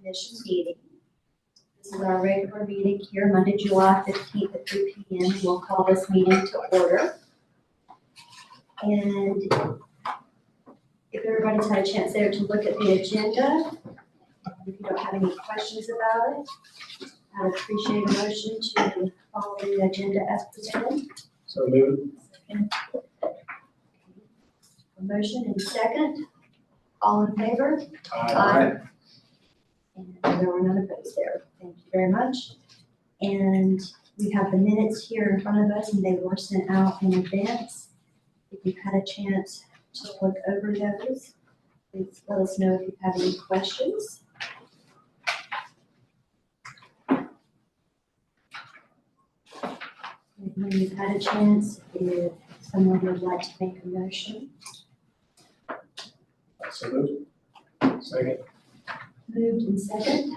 Commission meeting. This is our regular meeting here, Monday, July 15th at 3 p.m. We'll call this meeting to order. And if everybody's had a chance there to look at the agenda, if you don't have any questions about it, I'd appreciate a motion to follow the agenda as presented. So moved. A motion and second. All in favor? Aye. And there were none opposed there. Thank you very much. And we have the minutes here in front of us, and they were sent out in advance. If you've had a chance to look over those, please let us know if you have any questions. And when you've had a chance, if someone would like to make a motion. So moved. Second. Moved and second.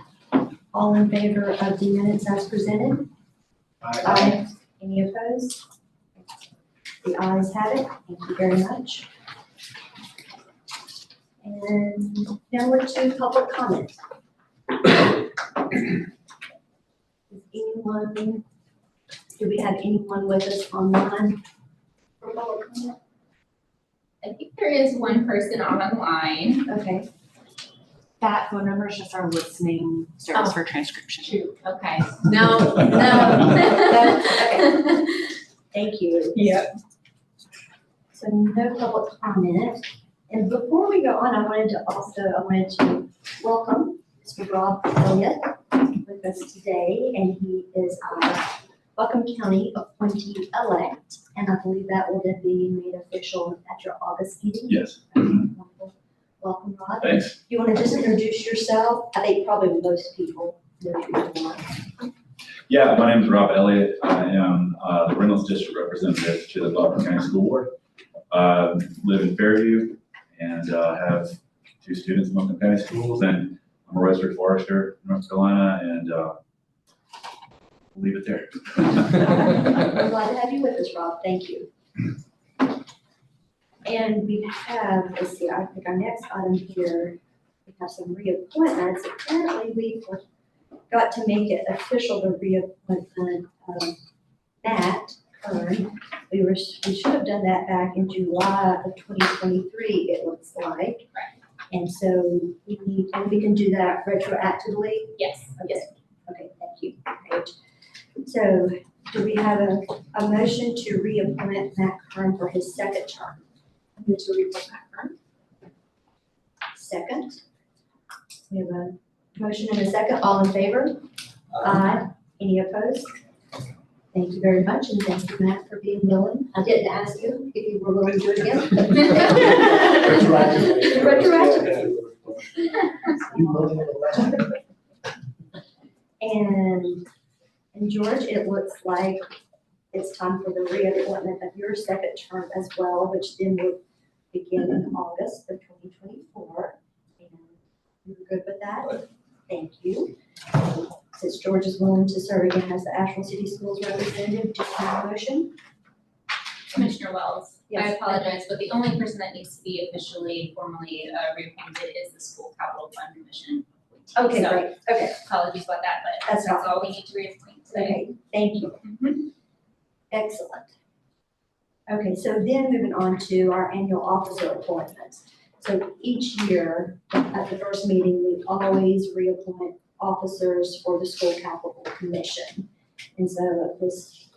All in favor of the minutes as presented? Aye. Any opposed? The ayes have it. Thank you very much. And now we're to public comment. Do we have anyone with us online for public comment? I think there is one person online. Okay. That phone number is just our listening service for transcription. Shoot, okay. No. Okay. Thank you. Yeah. So no public comment. And before we go on, I wanted to welcome Mr. Rob Elliott with us today, and he is our Buncombe County appointee-elect, and I believe that will then be made official at your August meeting. Yes. Wonderful. Welcome, Rob. Thanks. You want to just introduce yourself? I think probably most people know who you are. Yeah, my name is Rob Elliott. I am the Reynolds District Representative to the Buncombe County School Board. Live in Fairview and have 2 students in Buncombe County Schools, and I'm a registered forester in North Carolina, and we'll leave it there. I'm glad to have you with us, Rob. Thank you. And we have, let's see, I think our next item here, we have some reappointments. Apparently, we got to make it official, the reappointment of Matt Kern. We should have done that back in July of 2023, it looks like. Right. And so we can do that retroactively. Yes, yes. Okay, thank you, Paige. So do we have a motion to reappoint Matt Kern for his second term? I'm going to reappoint Matt Kern. Second. We have a motion and a second. All in favor? Aye. Any opposed? Thank you very much, and thank you, Matt, for being willing. I didn't ask you if you were willing to do it again. Retroactively. And George, it looks like it's time for the reappointment of your second term as well, which then would begin in August of 2024. And you're good with that? Thank you. Since George is willing to serve again as the Asheville City Schools representative, just have a motion? Commissioner Wells, I Yes. apologize, but the only person that needs to be officially, formally reappointed is the School Capital Fund Commission. Okay, So, great. Okay, apologies about that, but That's that's fine. all we need to reappoint today. okay, thank you. Mhm. Excellent. Okay, so then moving on to our annual officer appointments. So each year, at the first meeting, we always reappoint officers for the School Capital Commission. And so at this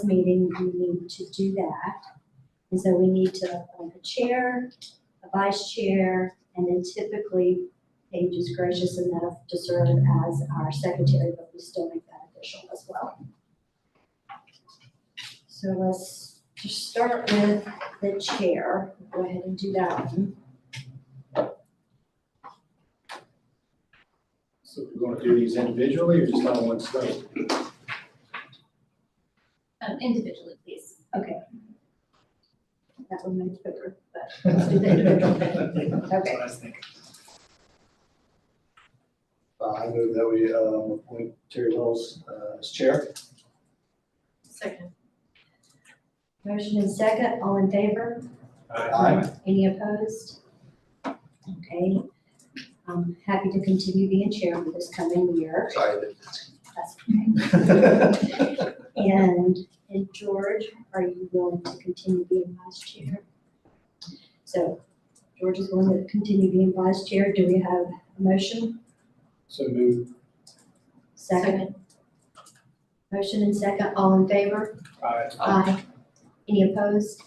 meeting, we need to do that. And so we need to appoint a chair, a vice chair, and then typically Paige is gracious enough to serve as our secretary, but we still make that official as well. So let's just start with the chair. Go ahead and do that one. So we're going to do these individually or just on one slate? Individually, please. Okay. That one might be quicker, but let's do the individual thing. That's Okay. what I was thinking. I move that we appoint Terry Wells as chair. Second. Motion and second, all in favor? Aye. Any opposed? Okay. I'm happy to continue being chair for this coming year. Sorry. That's okay. And George, are you willing to continue being vice chair? So George is willing to continue being vice chair. Do we have a motion? So move. Second? Motion and second, all in favor? Aye. Aye. Any opposed?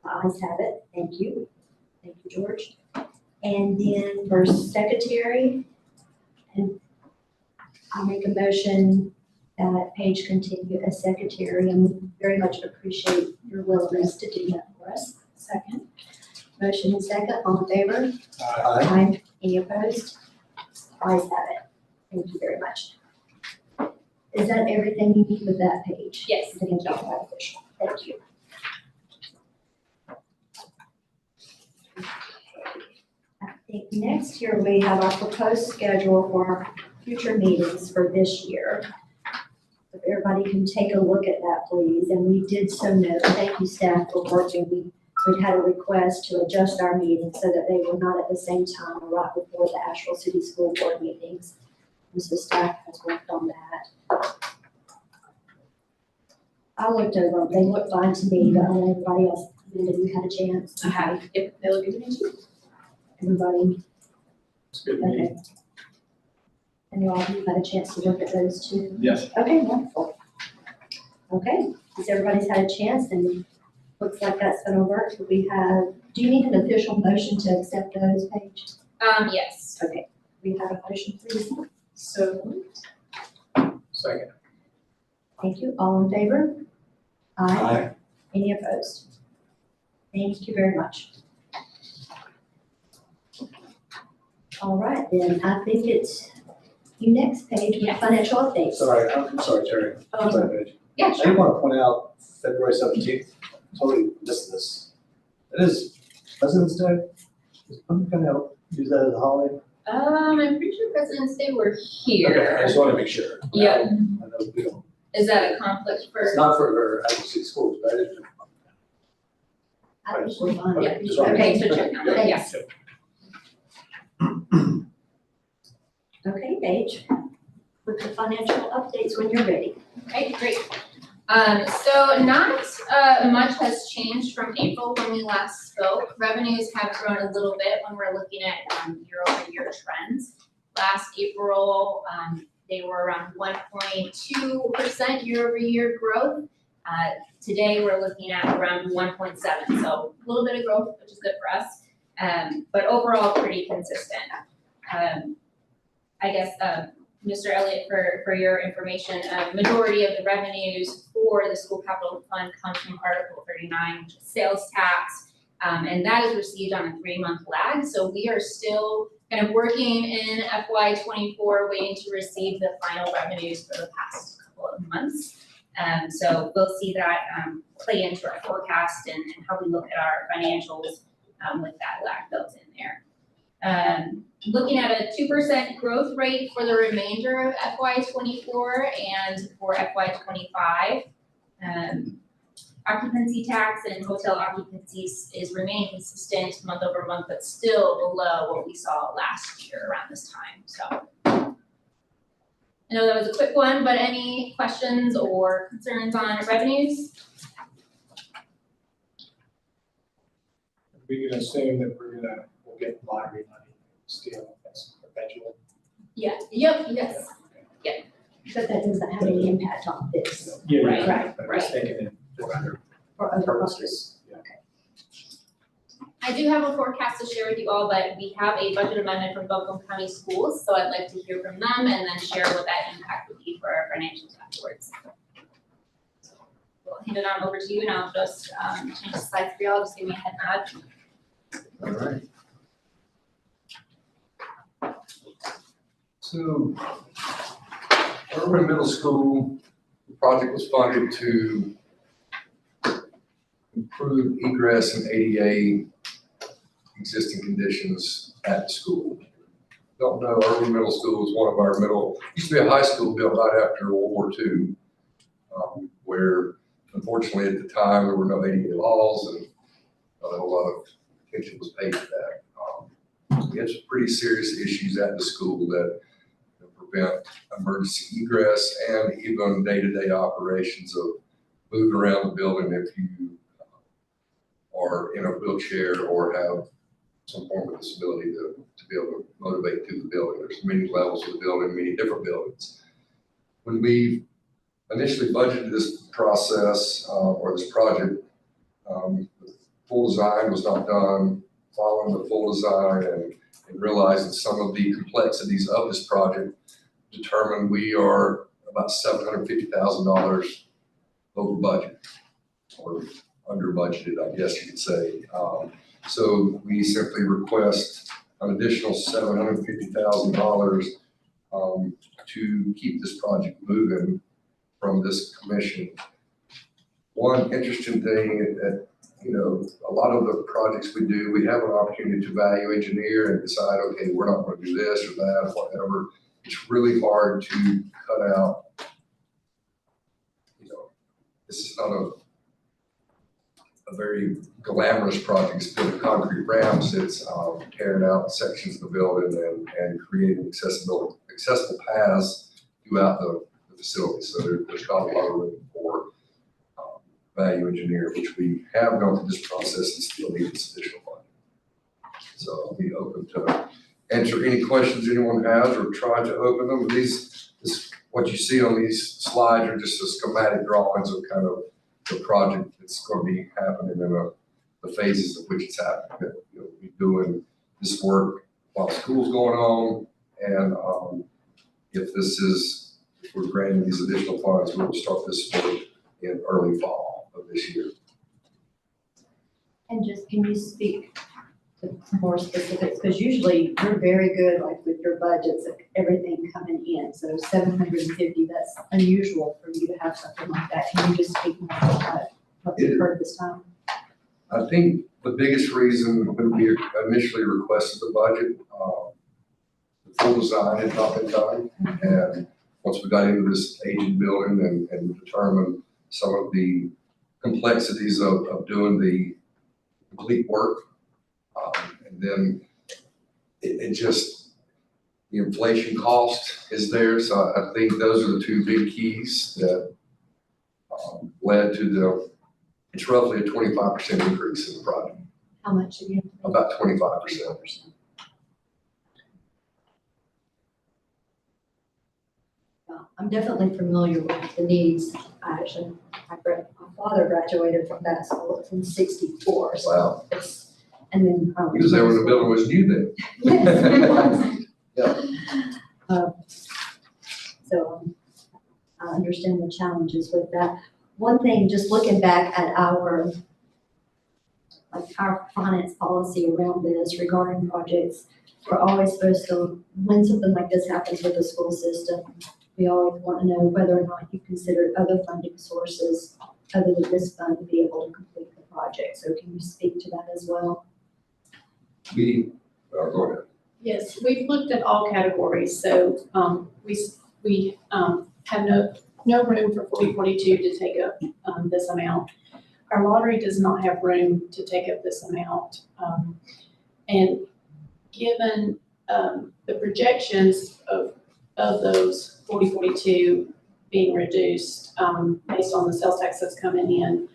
The ayes have it. Thank you. Thank you, George. And then for secretary, and I'll make a motion that Paige continue as secretary, and we very much appreciate your willingness to do that for us. Second. Motion and second, all in favor? Aye. Aye. Any opposed? Ayes have it. Thank you very much. Is that everything you need with that page? Yes. Thank you, official. Thank you. I think next year we have our proposed schedule for our future meetings for this year. If everybody can take a look at that, please, and we did so note, thank you staff for working. We'd had a request to adjust our meetings so that they were not at the same time or right before the Asheville City School Board meetings. And so staff has worked on that. I looked over them, they look fine to me, but I don't know everybody else, Linda, you had a chance? I have, if they look good to me too. Everybody, It's good to okay. And you all, you've had a chance to look at those too? Yes. Okay, wonderful. Okay, since everybody's had a chance and looks like that's gonna work, we have, do you need an official motion to accept those, Paige? Yes. Okay, we have a motion, please. So. Second. Thank you. All in favor? Aye. Any opposed? Thank you very much. All right, then, I think it's you next, Paige, with Yes. financial updates. Sorry, I'm sorry, Terry. Oh, Sorry, Paige. Yeah, I sure. did want to point out February 17th, totally missed this. It is President's Day. Is Pumpkin going to use that as a holiday? I'm pretty sure President's Day we're Okay, I here. just want to make sure. Yeah. I know we don't, Is that a conflict for? it's not for Asheville City Schools, but I didn't. I think we're fine. Yeah, just wanted to- okay, so check on that, yeah. Thanks. Okay, Paige, with the financial updates when you're ready. Okay, great. So not much has changed from April when we last spoke. Revenues have grown a little bit when we're looking at year-over-year trends. Last April, they were around 1.2% year-over-year growth. Today, we're looking at around 1.7, so a little bit of growth, which is good for us, but overall pretty consistent. I guess, Mr. Elliott, for your information, majority of the revenues for the school capital fund comes from Article 39, which is sales tax, and that is received on a 3-month lag. So we are still kind of working in FY '24, waiting to receive the final revenues for the past couple of months. So we'll see that play into our forecast and how we look at our financials with that lag built in there. Looking at a 2% growth rate for the remainder of FY '24 and for FY '25. Occupancy tax and hotel occupancies is remaining consistent month over month, but still below what we saw last year around this time, so. I know that was a quick one, but any questions or concerns on revenues? We can assume that we'll get lottery money still, that's perpetual. Yeah, yep, yes. But that doesn't have any impact on this Right, right, But I was thinking for other or other purposes. Yeah. I do have a forecast to share with you all, but we have a budget amendment from Buncombe County Schools, so I'd like to hear from them and then share what that impact would be for our financials afterwards. So we'll hand it on over to you and I'll just change the slides for y'all, just give me a head nod. All right. So, Urban Middle School, the project was funded to improve egress and ADA existing conditions at the school. Don't know, Urban Middle School is one of our used to be a high school built right after World War II, where unfortunately at the time there were no ADA laws and not a whole lot of attention was paid to that. We have some pretty serious issues at the school that prevent emergency egress and even day-to-day operations of moving around the building if you are in a wheelchair or have some form of disability to be able to motivate through the building. There's many levels of the building, many different buildings. When we initially budgeted this process or this project, the full design was not done. Following the full design and realizing some of the complexities of this project, determined we are about $750,000 over budget, or under budgeted, I guess you could say. So we simply request an additional $750,000 to keep this project moving from this commission. One interesting thing that, you know, a lot of the projects we do, we have an opportunity to value engineer and decide, okay, we're not going to do this or that or whatever. It's really hard to cut out, you know, this is not a very glamorous project. It's building concrete ramps. It's tearing out sections of the building and creating accessible paths throughout the facility. So there's not a lot of room for value engineer, which we have gone through this process and still need this additional funding. So I'll be open to answer any questions anyone has or try to open them. What you see on these slides are just the schematic drawings of kind of the project that's going to be happening in the phases of which it's happening. You know, we're doing this work while school's going on, and if we're granting these additional funds, we'll start this work in early fall of this year. And just, can you speak to more specifics? Because usually you're very good, like with your budgets, of everything coming in. So 750, that's unusual for you to have something like that. Can you just speak more about what's occurred this time? I think the biggest reason when we initially requested the budget, the full design had not been done. And once we got into this aging building and determined some of the complexities of doing the complete work, and then it just, the inflation cost is there. So I think those are the two big keys that led to it's roughly a 25% increase in the project. How much again? About 25%. I'm definitely familiar with the needs. My father graduated from that school in '64. So Wow. it's, and then. He was there when the building was new then. Yes, it was. Yeah. So I understand the challenges with that. One thing, just looking back at our finance policy around this regarding projects, we're always supposed to, when something like this happens with the school system, we always want to know whether or not you consider other funding sources other than this fund to be able to complete the project. So can you speak to that as well? Go ahead. Yes, we've looked at all categories, so we have no room for 4042 to take up this amount. Our lottery does not have room to take up this amount. And given the projections of those 4042 being reduced based on the sales tax that's coming in,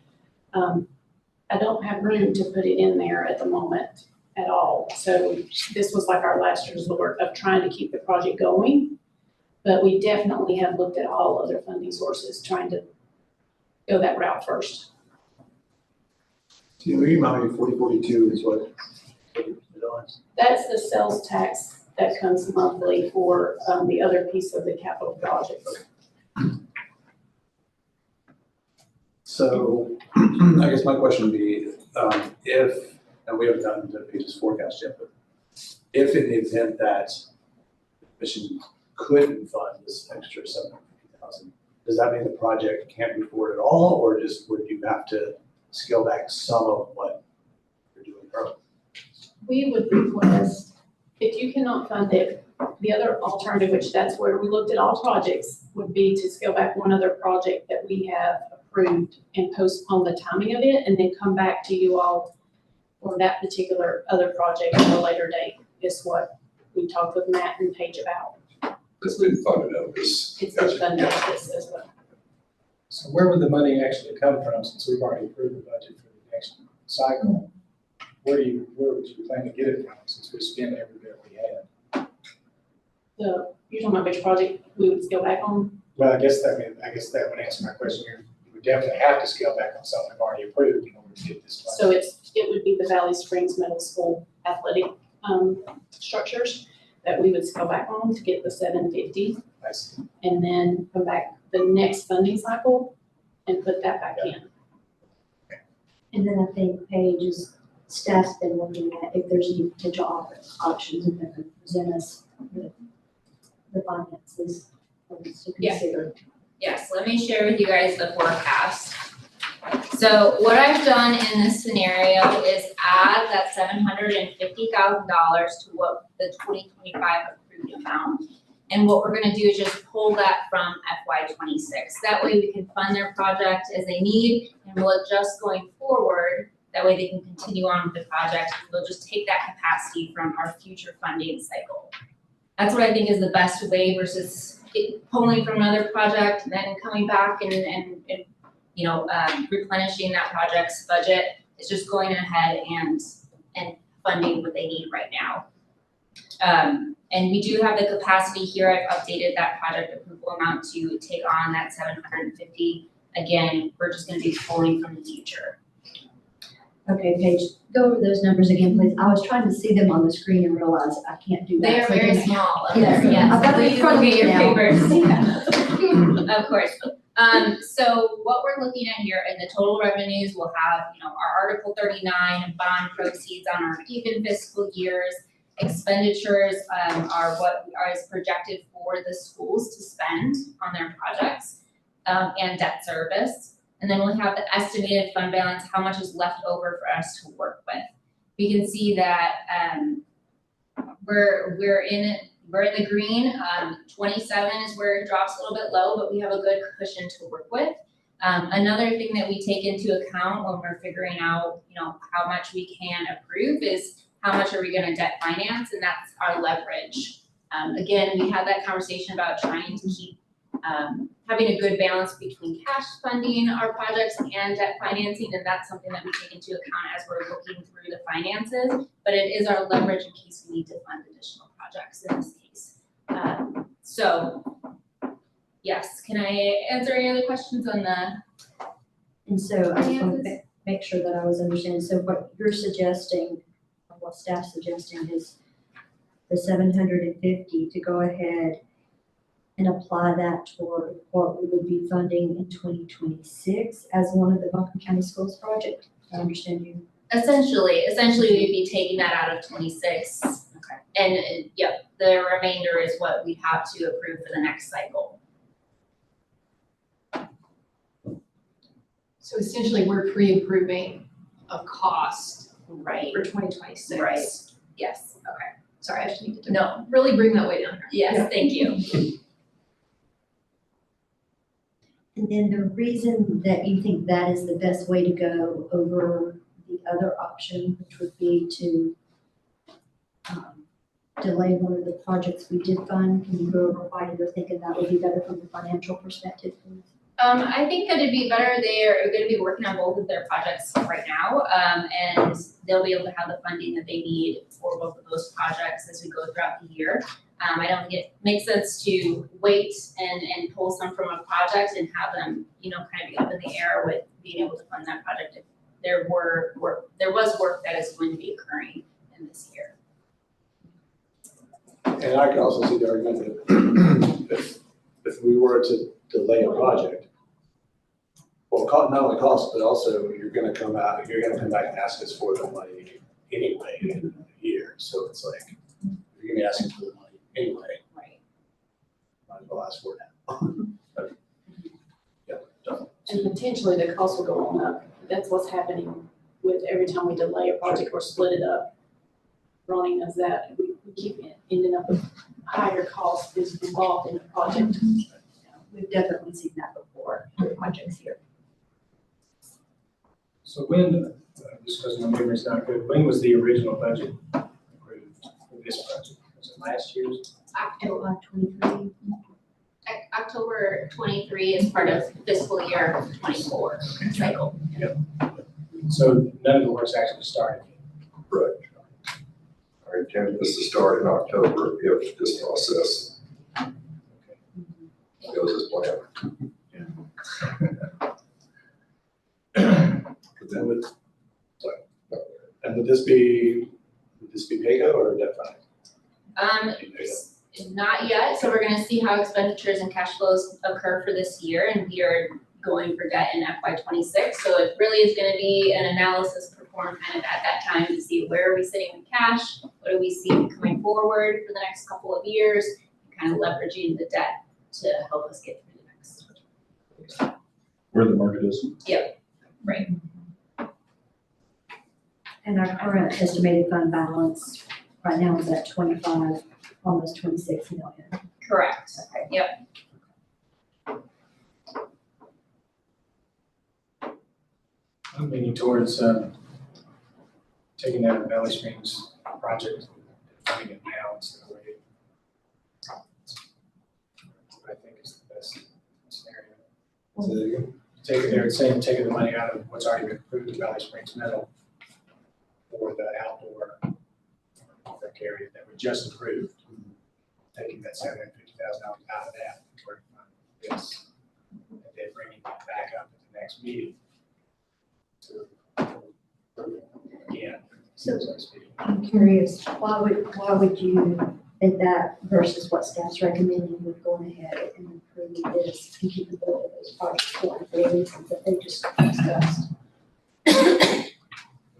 I don't have room to put it in there at the moment at all. So this was like our last resort of trying to keep the project going. But we definitely have looked at all other funding sources, trying to go that route first. Do you remind me, 4042 is what? That's the sales tax that comes monthly for the other piece of the capital project. So I guess my question would be, if, and we haven't done the pages forecast yet, but if in the event that the commission couldn't fund this extra 750,000, does that mean the project can't move forward at all, or just would you have to scale back some of what you're doing currently? We would request, if you cannot fund it, the other alternative, which that's where we looked at all projects, would be to scale back one other project that we have approved and postpone the timing of it, and then come back to you all for that particular other project at a later date. is what we talked with Matt and Paige about. It's been funded out of this. It's been funded as well. So where would the money actually come from, since we've already approved the budget for the next cycle? Where would you plan to get it from, since we spent every bit we had? You're talking about which project we would scale back on? Well, I guess that would answer my question. You would definitely have to scale back on something we've already approved in order to get this funded. So it would be the Valley Springs Middle School athletic, structures that we would scale back on to get the $750. I see. And then come back the next funding cycle and put that back in. And then I think Paige's staff's been looking at if there's any potential options and then present us with the finances for us to Yeah. consider. Yes, let me share with you guys the forecast. So what I've done in this scenario is add that $750,000 to what the 2025 approved amount. And what we're gonna do is just pull that from FY '26. That way we can fund their project as they need, and we'll adjust going forward. That way they can continue on with the project, and we'll just take that capacity from our future funding cycle. That's what I think is the best way versus pulling from another project, and then coming back and replenishing that project's budget. It's just going ahead and funding what they need right now. And we do have the capacity here. I've updated that project approval amount to take on that 750. Again, we're just gonna be pulling from the future. Okay, Paige, go over those numbers again, please. I was trying to see them on the screen and realize I can't do that. They are So very then- small up Yes, there, yes. I've got them in Please front of look at me your now. papers. Of course. So what we're looking at here in the total revenues, we'll have, our Article 39 bond proceeds on our even fiscal years. Expenditures are what is projected for the schools to spend on their projects, and debt service. And then we'll have the estimated fund balance, how much is left over for us to work with. We can see that we're in the green. 27 is where it drops a little bit low, but we have a good cushion to work with. Another thing that we take into account when we're figuring out, how much we can approve is how much are we gonna debt finance, and that's our leverage. Again, we had that conversation about trying to keep having a good balance between cash funding our projects and debt financing, and that's something that we take into account as we're looking through the finances, but it is our leverage in case we need to fund additional projects in this case. So, yes, can I answer any other questions on the? And so I just want to make sure that I was understanding. So what you're suggesting, or what staff's suggesting is the 750 to go ahead and apply that toward what we would be funding in 2026 as one of the Buncombe County Schools project. I understand you. Essentially, we'd be taking that out of 26. Okay. And, yep, the remainder is what we have to approve for the next cycle. So essentially, we're pre-approving a cost Right. for 2026. Right. Yes. Sorry, I just needed to No. really bring that way down here. Yes, thank you. And then the reason that you think that is the best way to go over the other option, which would be to delay one of the projects we did fund, can you go over why you're thinking that would be better from a financial perspective, please? I think that it'd be better, they're gonna be working on both of their projects right now, and they'll be able to have the funding that they need for both of those projects as we go throughout the year. I don't think it makes sense to wait and pull some from a project and have them, kind of be up in the air with being able to fund that project if there was work that is going to be occurring in this year. And I can also see the argument that if we were to delay a project, well, not only cost, but also you're gonna come back and ask us for the money anyway in a year. So it's like, you're gonna be asking for the money anyway, Right. might as well ask for it now. But, yeah, definitely. And potentially the cost will go on up. That's what's happening with every time we delay a project or split it up. Running as that, we keep ending up with higher costs is involved in the project. We've definitely seen that before with projects here. So when, just because my memory's not good, when was the original budget approved for this budget? Was it last year's? October, 23. October 23 is part of fiscal year 24 cycle. So none of the work's actually started yet. Correct. Our intent is to start in October if this process goes as planned. And would, sorry. And would this be pay-go or debt finance? Not yet, so we're gonna see how expenditures and cash flows occur for this year, and we are going for debt in FY 26. So it really is gonna be an analysis performed kind of at that time to see where are we sitting with cash, what do we see coming forward for the next couple of years, kind of leveraging the debt to help us get through the next. Where the market is. Right, And our current estimated fund balance right now is at 25, almost 26 million. correct. Yep. I'm leaning towards taking that Valley Springs project, funding it now instead of waiting. I think is the best scenario. Say that again? Taking there and saying, taking the money out of what's already been approved in Valley Springs Metal for the outdoor rec area that we just approved. Taking that $750,000 out of that for this, and then bringing it back up at the next meeting to approve it again, so to speak. I'm curious, why would you think that versus what staff's recommending with going ahead and improving this and keeping both of those projects going for the reasons that they just discussed?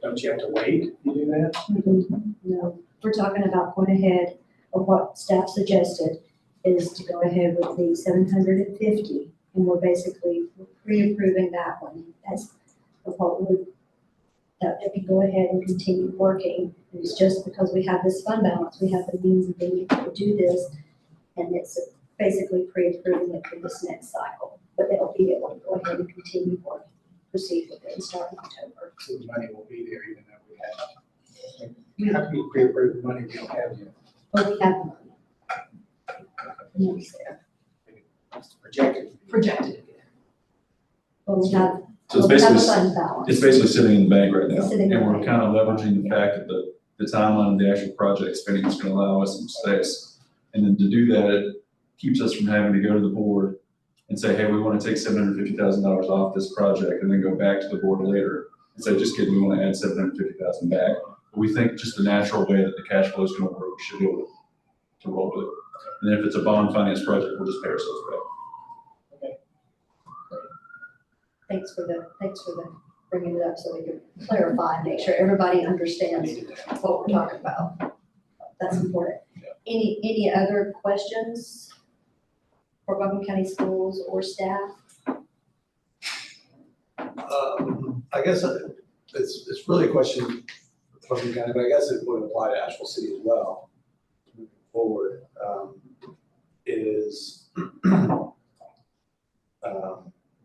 Don't you have to wait if you do that? No, we're talking about going ahead of what staff suggested is to go ahead with the 750, and we're basically pre-approving that one as of what would, that if you go ahead and continue working, it's just because we have this fund balance, we have the means of being able to do this, and it's basically pre-approving it for this next cycle, but they'll be able to go ahead and continue working, proceed with it and start in October. So the money will be there even though we have to be pre-approved money we don't have yet. But we have the money. The money's there. It's projected. Projected. But we have, So it's we have a basically, fund balance. it's basically sitting in the bank right now. It's sitting in And the we're bank. kind of leveraging the fact that the timeline of the actual project spending is going to allow us some space. And then to do that, it keeps us from having to go to the board and say, hey, we want to take $750,000 off this project, and then go back to the board later and say, just kidding, we want to add $750,000 back. But we think just the natural way that the cash flow is going to work, we should be able to roll with it. And then if it's a bond finance project, we'll just pay ourselves back. Thanks for the bringing it up so we can clarify and make sure everybody understands what we're talking about. That's important. Any other questions for Buncombe County Schools or staff? I guess it's really a question for Buncombe County, but I guess it would apply to Asheville City as well. Moving forward, is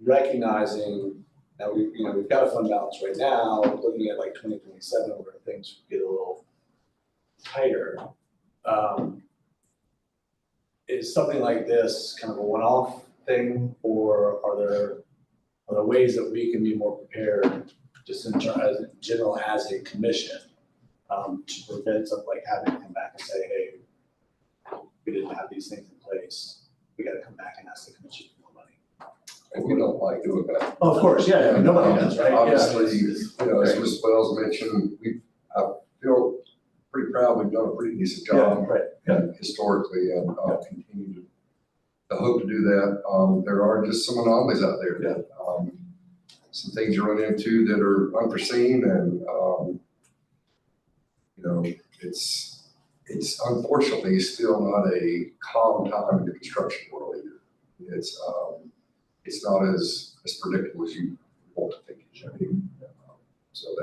recognizing that we've got a fund balance right now, looking at like 2027 where things get a little tighter. Is something like this kind of a one-off thing, or are there ways that we can be more prepared, just in general as a commission, to prevent something like having to come back and say, hey, we didn't have these things in place, we gotta come back and ask the commission for more money. And we don't like doing that. Oh, of course, yeah, nobody does, right? Obviously, Yeah. you know, as Ms. Wells mentioned, I feel pretty proud we've done a pretty decent job Right. historically, and continue to hope to do that. There are just some anomalies out there that, some things you run into that are unforeseen, and, you know, it's unfortunately still not a calm time in the construction world either. It's not as predictable as you want to think it should be. So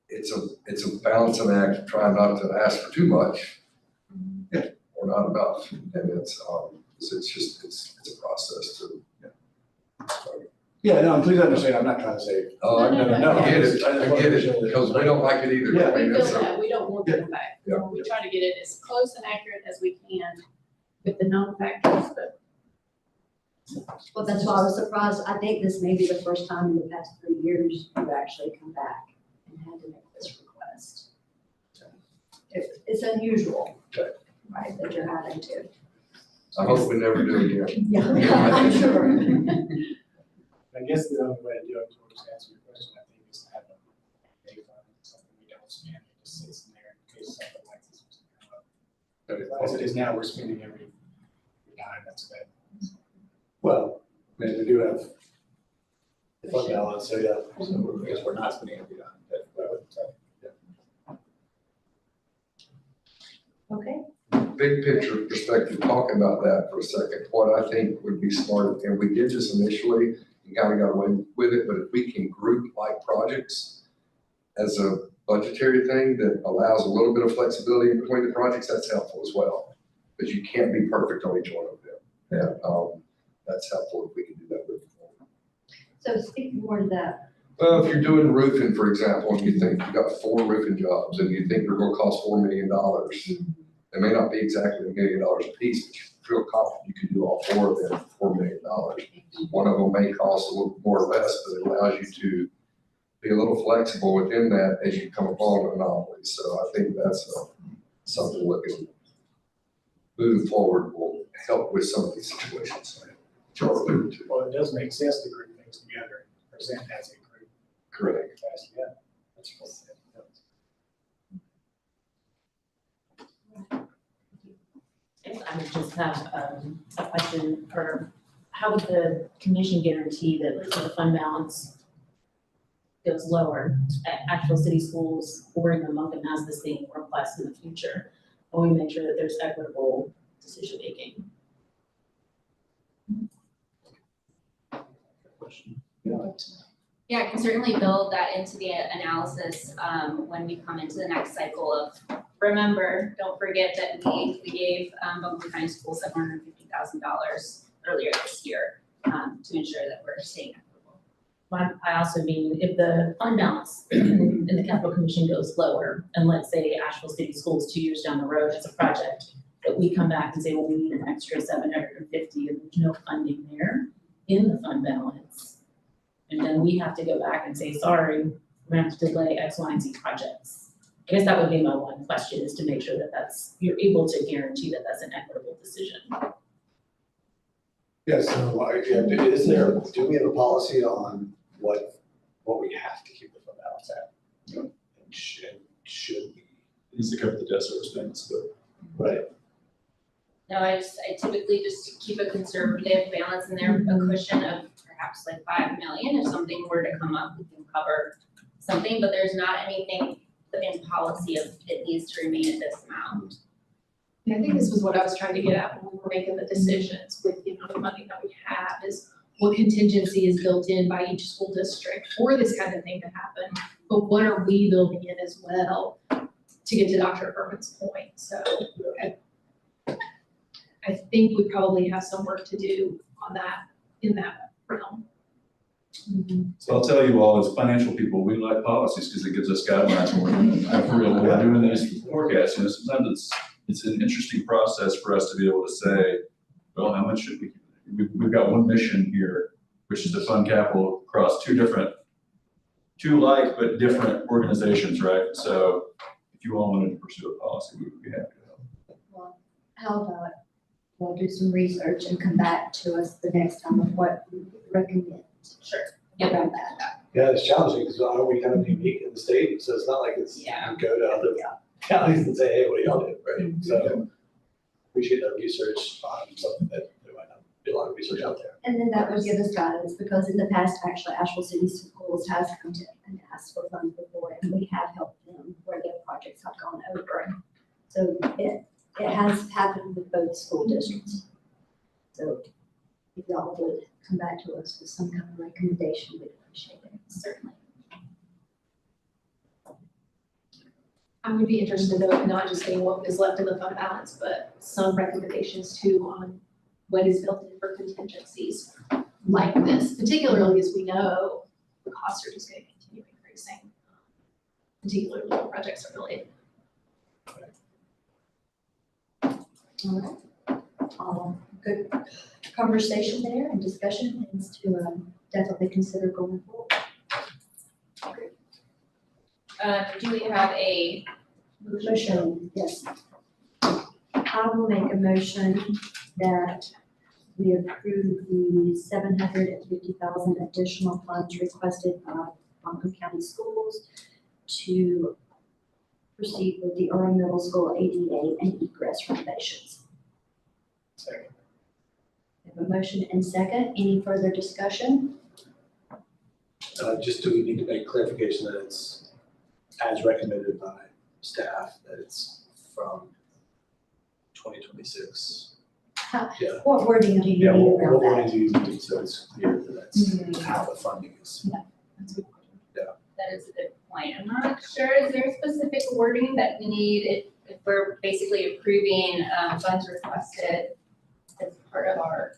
it's a balancing act, trying not to ask for too much, or not enough, and it's a process to. Yeah, no, please understand, I'm not trying to say. Oh, I No, get it, I I get it, because we don't like it either. Yeah. I mean, We feel that's a- that, we don't want them back. Yeah. We try to get it as close and accurate as we can with the known factors, but Well, that's why I was surprised. I think this may be the first time in the past 3 years you've actually come back and had to make this request. It's unusual, Okay. right, that you're having to. I hope we never do it again. Yeah, I'm sure. I guess the only way to do it, to answer your question, I think, is to have a day fund, something we don't spend, it just sits in there in case something like this was to come up. As it is now, we're spending every dime that's available. Well, I mean, we do have the fund balance, so yeah, so I guess we're not spending every dime, but I would say, yeah. Okay, Big picture perspective, talking about that for a second, what I think would be smart, and we did this initially, and kind of got away with it, but if we can group like projects as a budgetary thing that allows a little bit of flexibility in between the projects, that's helpful as well. Because you can't be perfect on each one of them. And that's helpful if we can do that with them. so speaking more to that, Well, if you're doing roofing, for example, and you think you've got 4 roofing jobs and you think they're gonna cost $4 million, it may not be exactly $1 million a piece, but you feel confident you can do all 4 of them for $4 million. One of them may cost a little more or less, but it allows you to be a little flexible within that as you come upon anomalies. So I think that's something looking, moving forward will help with some of these situations. Charles alluded to. Well, it does make sense to group things together, present as a group. Correct. Capacity, yeah, that's what it does. I would just have a question for, how would the commission guarantee that if the fund balance goes lower at actual city schools or in Moncton has the same request in the future? And we make sure that there's equitable decision making. Yeah, I can certainly build that into the analysis, when we come into the next cycle of, remember, don't forget that we gave, Montgomery County Schools $750,000 earlier this year, to ensure that we're staying equitable. But I also mean, if the fund balance in the capital commission goes lower, and let's say Asheville City Schools 2 years down the road as a project, that we come back and say, well, we need an extra 750, and there's no funding there in the fund balance. And then we have to go back and say, sorry, we're gonna have to delay X, Y, and Z projects. I guess that would be my one question, is to make sure that you're able to guarantee that that's an equitable decision. Yes, so, is there, do we have a policy on what we have to keep the fund balance at? And should we? Needs to cover the debt service payments, but. Right. No, I typically just keep a conservative balance in there, a cushion of perhaps like 5 million. If something were to come up, we can cover something, but there's not anything in policy of it needs to remain at this amount. And I think this was what I was trying to get at when we were making the decisions with the amount of money that we have, is what contingency is built in by each school district for this kind of thing to happen. But what are we building in as well to get to Dr. Berman's point? So I think we probably have some work to do on that, in that realm. So I'll tell you all, as financial people, we like policies because it gives us guidelines when we're doing these forecasts. You know, sometimes it's an interesting process for us to be able to say, well, how much should we? We've got one mission here, which is to fund capital across two like but different organizations, right? So if you all wanted to pursue a policy, we would be happy to help. well, how about we'll do some research and come back to us the next time of what we would recommend. Sure. About that. Yeah, it's challenging because are we kind of unique in the state? So it's not like it's, Yeah. you go to other counties and say, hey, what do y'all do, right? So appreciate that research on something that there might not be a lot of research out there. And then that would give us guidance, because in the past, actually, Asheville City Schools has come to and asked for funds before, and we have helped them where their projects have gone over. So it has happened with both school districts. So if y'all would come back to us with some kind of recommendation, we'd appreciate it. Certainly. I would be interested though, in not just getting what is left in the fund balance, but some recommendations too on what is built in for contingencies. like this, particularly as we know the costs are just gonna continue increasing, particularly when projects are delayed. All right. Good conversation there and discussion, things to definitely consider going forward. Do we have a Motion, yes. I will make a motion that we approve the $750,000 additional funds requested by Montgomery County Schools to proceed with the Earl Middle School ADA and egress renovations. Second. We have a motion and second. Any further discussion? Just do we need to make clarification that it's as recommended by staff, that it's from 2026? What wording do you Yeah, need what around wording that? do you need so it's clear that that's how the funding is? That is a good point. I'm not sure, is there specific wording that we need if we're basically approving, funds requested as part of our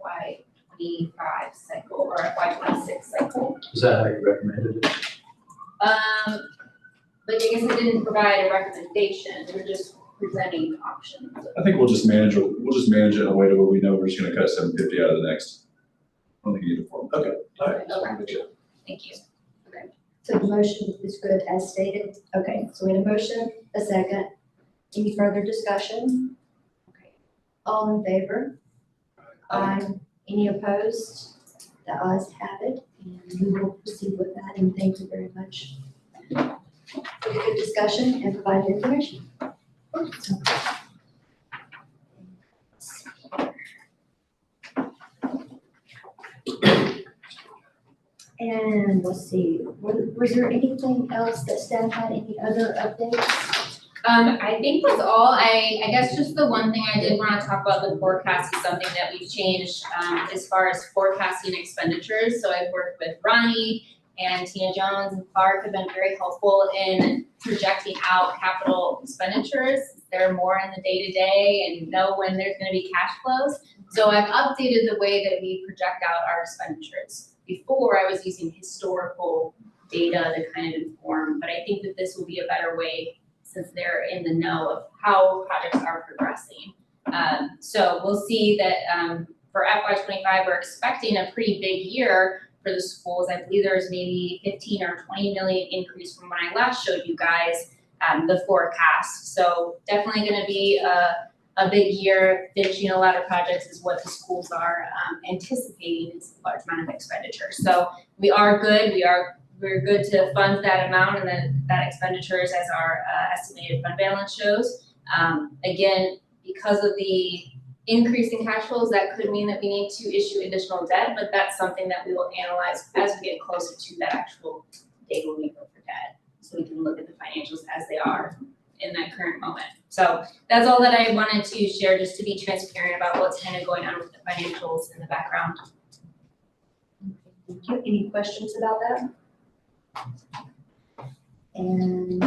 FY 25 cycle or FY 26 cycle? Is that how you recommended it? But I guess it didn't provide a recommendation, we're just presenting options. I think we'll just manage it in a way to where we know we're just gonna cut 750 out of the next. I don't think you need a form. Okay, all right. Okay. Thank you. So the motion is good as stated? Okay, so we have a motion, a second. Any further discussion? Okay. All in favor? Aye. Any opposed? The ayes have it, and we will proceed with that, and thank you very much for the good discussion and provided information. And let's see, was there anything else that staff had, any other updates? I think that's all. I guess just the one thing I did want to talk about, the forecast is something that we've changed, as far as forecasting expenditures. So I've worked with Ronnie and Tina Jones and Clark have been very helpful in projecting out capital expenditures. They're more in the day-to-day and know when there's gonna be cash flows. So I've updated the way that we project out our expenditures. Before, I was using historical data to kind of inform, but I think that this will be a better way since they're in the know of how projects are progressing. So we'll see that for FY 25, we're expecting a pretty big year for the schools. I believe there's maybe 15 or 20 million increase from when I last showed you guys the forecast. So definitely gonna be a big year. Finishing a lot of projects is what the schools are anticipating is a large amount of expenditure. So we are good. We're good to fund that amount and then that expenditures as our estimated fund balance shows. Again, because of the increase in cash flows, that could mean that we need to issue additional debt, but that's something that we will analyze as we get closer to that actual date when we go for debt. So we can look at the financials as they are in that current moment. So that's all that I wanted to share, just to be transparent about what's kind of going on with the financials in the background. Thank you. Any questions about that? And,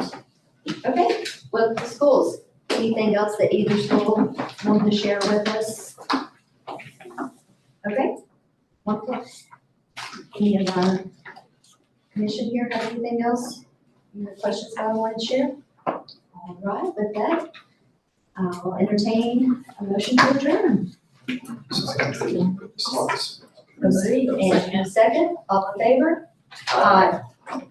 okay, well, the schools, anything else that either school wanted to share with us? Okay, wonderful. Any of our commission here have anything else? Any other questions that I want to share? All right, with that, I'll entertain a motion to adjourn. And a second, all in favor? Aye.